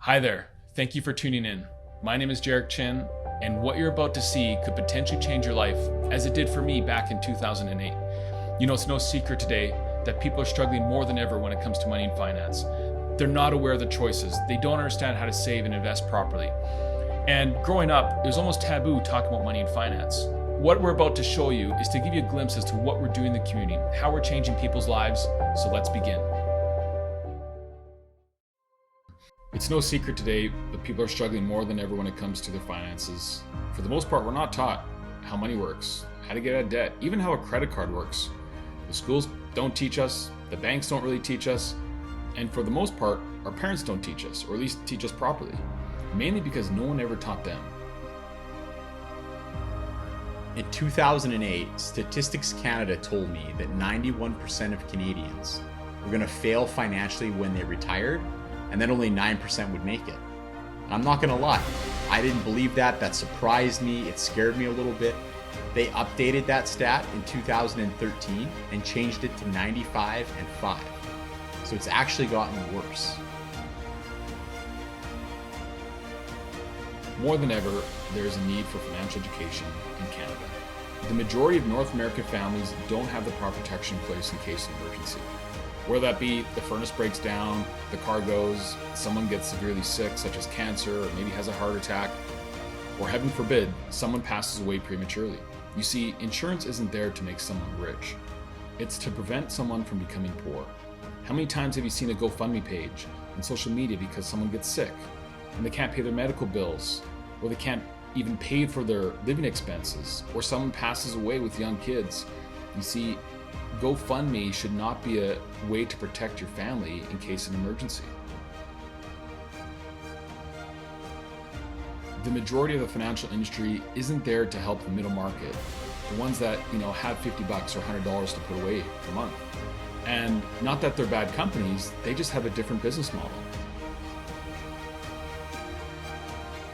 Hi there. Thank you for tuning in. My name is Jarek Chin, and what you're about to see could potentially change your life, as it did for me back in 2008. You know, it's no secret today that people are struggling more than ever when it comes to money and finance. They're not aware of the choices. They don't understand how to save and invest properly. And growing up, it was almost taboo talking about money and finance. What we're about to show you is to give you a glimpse as to what we're doing in the community, how we're changing people's lives. So let's begin. It's no secret today that people are struggling more than ever when it comes to their finances. For the most part, we're not taught how money works, how to get out of debt, even how a credit card works. The schools don't teach us, the banks don't really teach us, and for the most part, our parents don't teach us, or at least teach us properly, mainly because no one ever taught them. In 2008, Statistics Canada told me that 91% of Canadians were going to fail financially when they retired, and then only 9% would make it. I'm not gonna lie, I didn't believe that. That surprised me. It scared me a little bit. They updated that stat in 2013 and changed it to 95 and 5. So it's actually gotten worse. More than ever, there is a need for financial education in Canada. The majority of North American families don't have the proper protection in place in case of emergency. Whether that be the furnace breaks down, the car goes, someone gets severely sick, such as cancer, or maybe has a heart attack, or heaven forbid, someone passes away prematurely. You see, insurance isn't there to make someone rich. It's to prevent someone from becoming poor. How many times have you seen a GoFundMe page on social media because someone gets sick and they can't pay their medical bills, or they can't even pay for their living expenses, or someone passes away with young kids? You see, GoFundMe should not be a way to protect your family in case of an emergency. The majority of the financial industry isn't there to help the middle market, the ones that have $50 or $100 to put away per month. And not that they're bad companies, they just have a different business model.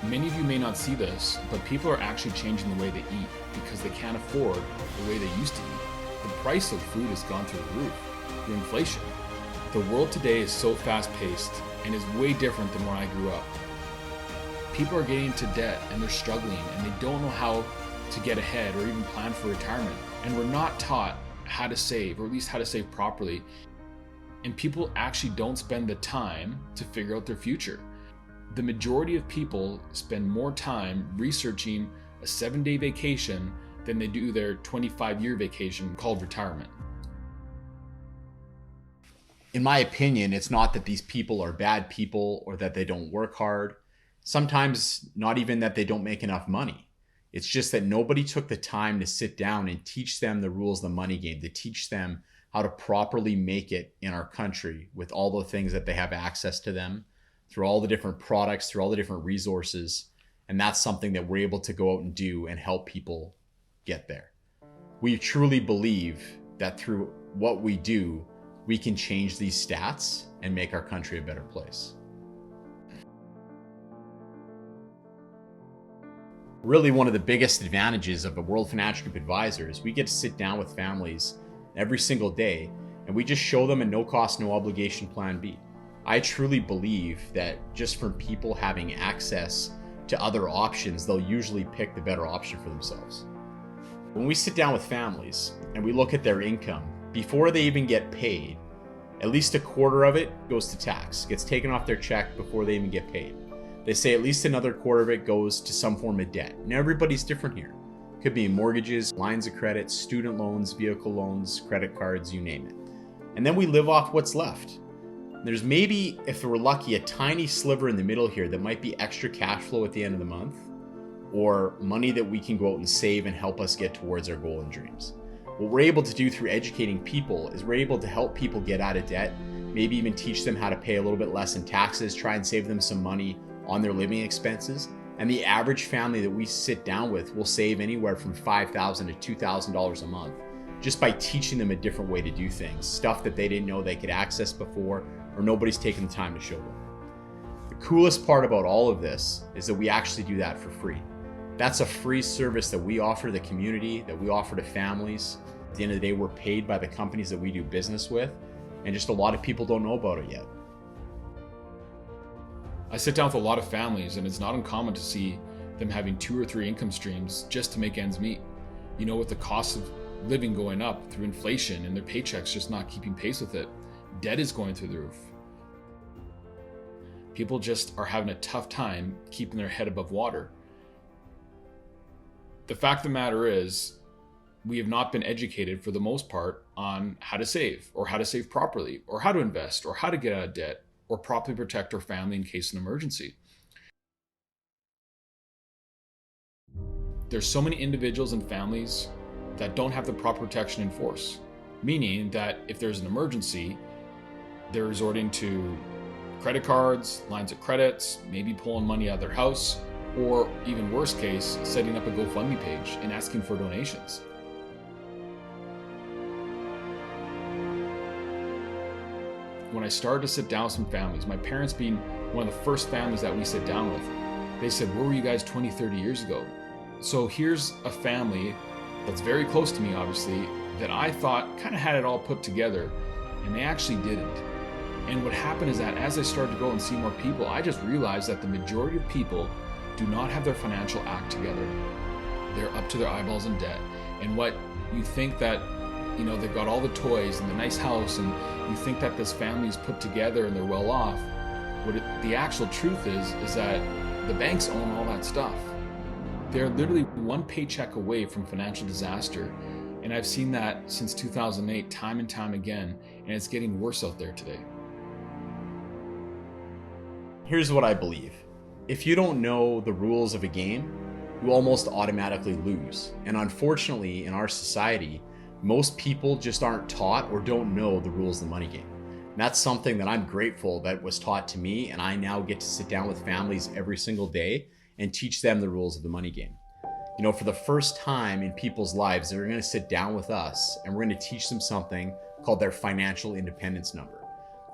Many of you may not see this, but people are actually changing the way they eat because they can't afford the way they used to eat. The price of food has gone through the roof, through inflation. The world today is so fast-paced and is way different than when I grew up. People are getting into debt and they're struggling and they don't know how to get ahead or even plan for retirement. And we're not taught how to save, or at least how to save properly. And people actually don't spend the time to figure out their future. The majority of people spend more time researching a 7-day vacation than they do their 25-year vacation called retirement. In my opinion, it's not that these people are bad people or that they don't work hard. Sometimes not even that they don't make enough money. It's just that nobody took the time to sit down and teach them the rules of the money game, to teach them how to properly make it in our country with all the things that they have access to them, through all the different products, through all the different resources. And that's something that we're able to go out and do and help people get there. We truly believe that through what we do, we can change these stats and make our country a better place. Really, one of the biggest advantages of a World Financial Group advisor is we get to sit down with families every single day and we just show them a no cost, no obligation plan B. I truly believe that just from people having access to other options, they'll usually pick the better option for themselves. When we sit down with families and we look at their income, before they even get paid, at least a quarter of it goes to tax, gets taken off their check before they even get paid. They say at least another quarter of it goes to some form of debt. Now everybody's different here. Could be mortgages, lines of credit, student loans, vehicle loans, credit cards, you name it. And then we live off what's left. There's maybe, if we're lucky, a tiny sliver in the middle here that might be extra cash flow at the end of the month, or money that we can go out and save and help us get towards our goal and dreams. What we're able to do through educating people is we're able to help people get out of debt, maybe even teach them how to pay a little bit less in taxes, try and save them some money on their living expenses. And the average family that we sit down with will save anywhere from $5,000 to $2,000 a month just by teaching them a different way to do things, stuff that they didn't know they could access before, or nobody's taken the time to show them. The coolest part about all of this is that we actually do that for free. That's a free service that we offer the community, that we offer to families. At the end of the day, we're paid by the companies that we do business with, and just a lot of people don't know about it yet. I sit down with a lot of families, and it's not uncommon to see them having 2 or 3 income streams just to make ends meet. With the cost of living going up through inflation and their paychecks just not keeping pace with it, debt is going through the roof. People just are having a tough time keeping their head above water. The fact of the matter is, we have not been educated for the most part on how to save, or how to save properly, or how to invest, or how to get out of debt, or properly protect our family in case of an emergency. There's so many individuals and families that don't have the proper protection in force, meaning that if there's an emergency, they're resorting to credit cards, lines of credits, maybe pulling money out of their house, or even worst case, setting up a GoFundMe page and asking for donations. When I started to sit down with some families, my parents being one of the first families that we sit down with, they said, "Where were you guys 20, 30 years ago?" So here's a family that's very close to me, obviously, that I thought kind of had it all put together, and they actually didn't. And what happened is that as I started to go and see more people, I just realized that the majority of people do not have their financial act together. They're up to their eyeballs in debt. And what you think that, they've got all the toys and the nice house, and you think that this family is put together and they're well off, the actual truth is that the banks own all that stuff. They're literally one paycheck away from financial disaster. And I've seen that since 2008, time and time again, and it's getting worse out there today. Here's what I believe. If you don't know the rules of a game, you almost automatically lose. And unfortunately, in our society, most people just aren't taught or don't know the rules of the money game. And that's something that I'm grateful that was taught to me, and I now get to sit down with families every single day and teach them the rules of the money game. For the first time in people's lives, they're going to sit down with us and we're going to teach them something called their financial independence number.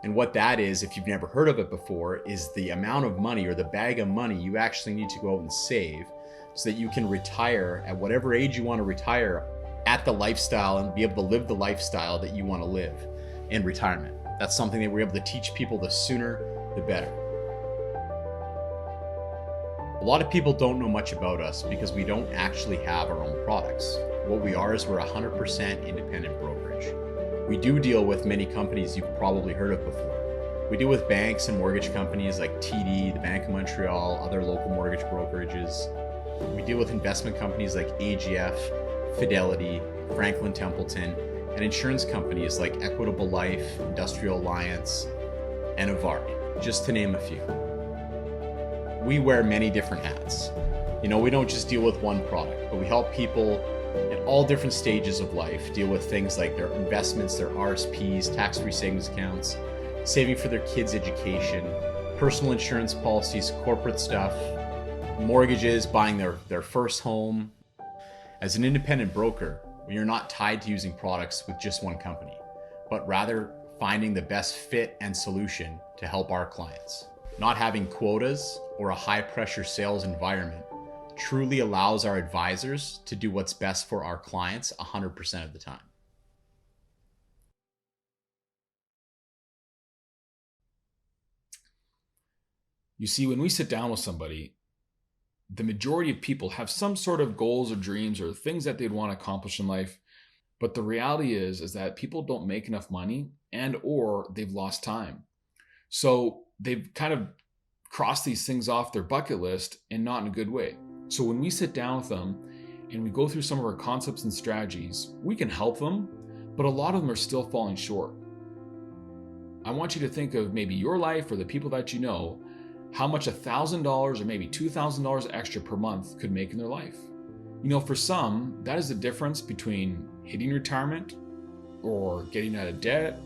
And what that is, if you've never heard of it before, is the amount of money or the bag of money you actually need to go out and save so that you can retire at whatever age you want to retire at the lifestyle and be able to live the lifestyle that you want to live in retirement. That's something that we're able to teach people. The sooner, the better. A lot of people don't know much about us because we don't actually have our own products. What we are is we're 100% independent brokerage. We do deal with many companies you've probably heard of before. We deal with banks and mortgage companies like TD, the Bank of Montreal, other local mortgage brokerages. We deal with investment companies like AGF, Fidelity, Franklin Templeton, and insurance companies like Equitable Life, Industrial Alliance, and Ivari, just to name a few. We wear many different hats. We don't just deal with one product, but we help people at all different stages of life deal with things like their investments, their RSPs, tax-free savings accounts, saving for their kids' education, personal insurance policies, corporate stuff, mortgages, buying their first home. As an independent broker, we are not tied to using products with just one company, but rather finding the best fit and solution to help our clients. Not having quotas or a high-pressure sales environment truly allows our advisors to do what's best for our clients 100% of the time. You see, when we sit down with somebody, the majority of people have some sort of goals or dreams or things that they'd want to accomplish in life. But the reality is that people don't make enough money or they've lost time. So they've kind of crossed these things off their bucket list and not in a good way. So when we sit down with them and we go through some of our concepts and strategies, we can help them, but a lot of them are still falling short. I want you to think of maybe your life or the people that you know, how much $1,000 or maybe $2,000 extra per month could make in their life. For some, that is the difference between hitting retirement or getting out of debt.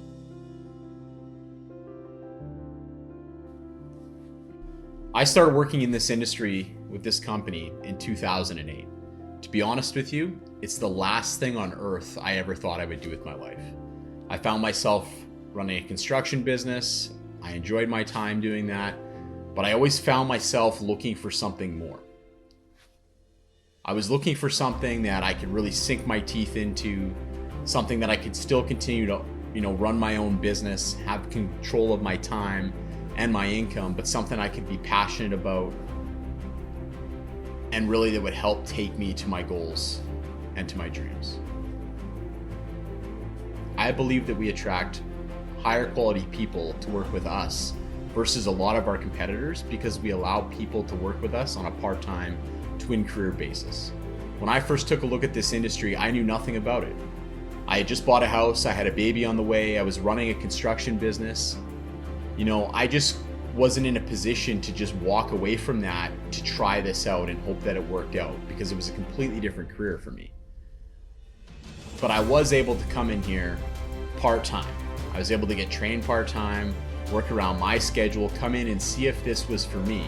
I started working in this industry with this company in 2008. To be honest with you, it's the last thing on earth I ever thought I would do with my life. I found myself running a construction business. I enjoyed my time doing that, but I always found myself looking for something more. I was looking for something that I could really sink my teeth into, something that I could still continue to, run my own business, have control of my time, and my income, but something I could be passionate about and really that would help take me to my goals and to my dreams. I believe that we attract higher quality people to work with us versus a lot of our competitors because we allow people to work with us on a part-time twin career basis. When I first took a look at this industry, I knew nothing about it. I had just bought a house, I had a baby on the way, I was running a construction business. I just wasn't in a position to just walk away from that to try this out and hope that it worked out because it was a completely different career for me. But I was able to come in here part-time. I was able to get trained part-time, work around my schedule, come in and see if this was for me.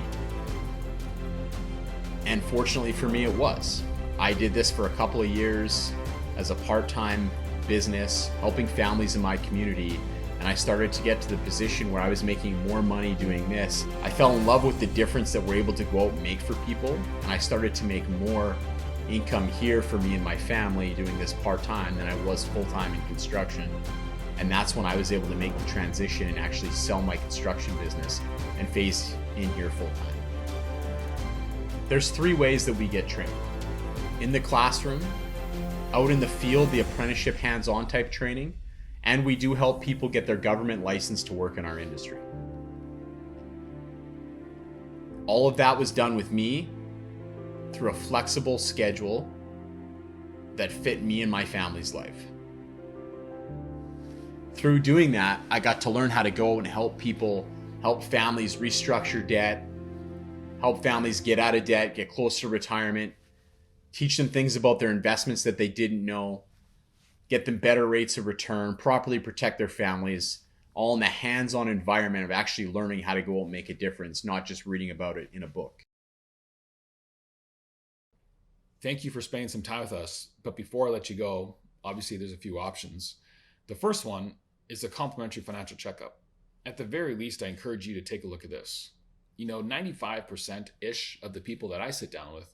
And fortunately for me, it was. I did this for a couple of years as a part-time business, helping families in my community. And I started to get to the position where I was making more money doing this. I fell in love with the difference that we're able to go out and make for people. And I started to make more income here for me and my family doing this part-time than I was full-time in construction. And that's when I was able to make the transition and actually sell my construction business and phase in here full-time. There's 3 ways that we get trained. In the classroom, out in the field, the apprenticeship hands-on type training, and we do help people get their government license to work in our industry. All of that was done with me through a flexible schedule that fit me and my family's life. Through doing that, I got to learn how to go and help people, help families restructure debt, help families get out of debt, get close to retirement, teach them things about their investments that they didn't know, get them better rates of return, properly protect their families, all in the hands-on environment of actually learning how to go out and make a difference, not just reading about it in a book. Thank you for spending some time with us. But before I let you go, obviously there's a few options. The first one is a complimentary financial checkup. At the very least, I encourage you to take a look at this. 95%-ish of the people that I sit down with,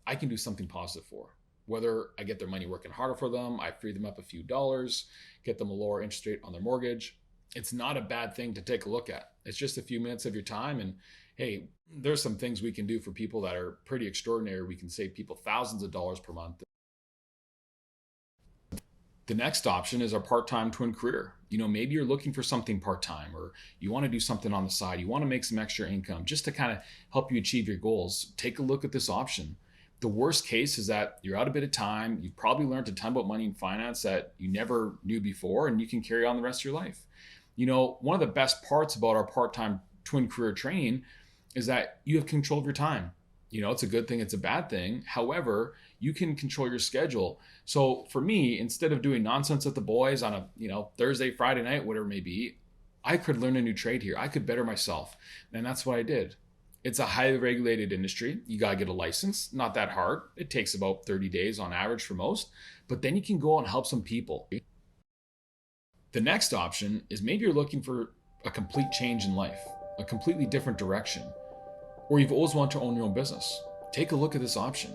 I can do something positive for. Whether I get their money working harder for them, I free them up a few dollars, get them a lower interest rate on their mortgage. It's not a bad thing to take a look at. It's just a few minutes of your time. And hey, there's some things we can do for people that are pretty extraordinary. We can save people thousands of dollars per month. The next option is our part-time twin career. Maybe you're looking for something part-time, or you want to do something on the side. You want to make some extra income just to kind of help you achieve your goals. Take a look at this option. The worst case is that you're out a bit of time. You've probably learned a ton about money and finance that you never knew before, and you can carry on the rest of your life. One of the best parts about our part-time twin career training is that you have control of your time. It's a good thing, it's a bad thing. However, you can control your schedule. So for me, instead of doing nonsense with the boys on a, Thursday, Friday night, whatever it may be, I could learn a new trade here. I could better myself. And that's what I did. It's a highly regulated industry. You got to get a license. Not that hard. It takes about 30 days on average for most, but then you can go out and help some people. The next option is maybe you're looking for a complete change in life, a completely different direction, or you've always wanted to own your own business. Take a look at this option.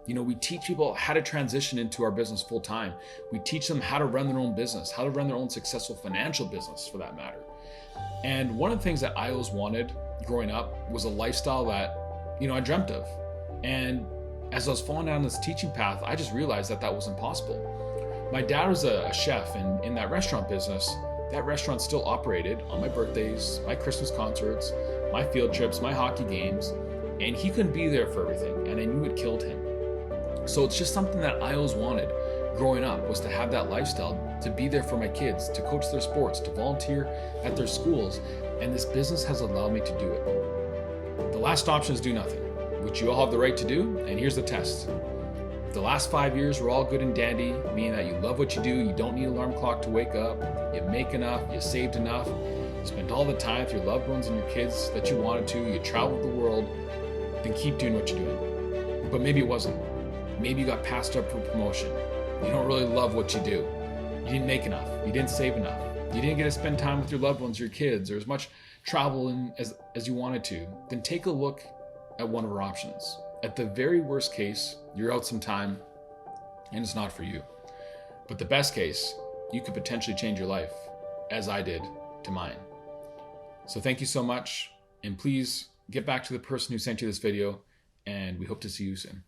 We teach people how to transition into our business full time. We teach them how to run their own business, how to run their own successful financial business for that matter. And one of the things that I always wanted growing up was a lifestyle that, I dreamt of. And as I was falling down this teaching path, I just realized that wasn't possible. My dad was a chef, and in that restaurant business, that restaurant still operated on my birthdays, my Christmas concerts, my field trips, my hockey games, and he couldn't be there for everything, and I knew it killed him. So it's just something that I always wanted growing up, was to have that lifestyle, to be there for my kids, to coach their sports, to volunteer at their schools, and this business has allowed me to do it. The last option is do nothing, which you all have the right to do, and here's the test. The last 5 years were all good and dandy, meaning that you love what you do, you don't need an alarm clock to wake up, you make enough, you saved enough, you spent all the time with your loved ones and your kids that you wanted to, you traveled the world, then keep doing what you're doing. But maybe it wasn't. Maybe you got passed up for promotion. You don't really love what you do. You didn't make enough. You didn't save enough. You didn't get to spend time with your loved ones, your kids, or as much travel as you wanted to. Then take a look at one of our options. At the very worst case, you're out some time and it's not for you. But the best case, you could potentially change your life, as I did to mine. So thank you so much, and please get back to the person who sent you this video, and we hope to see you soon.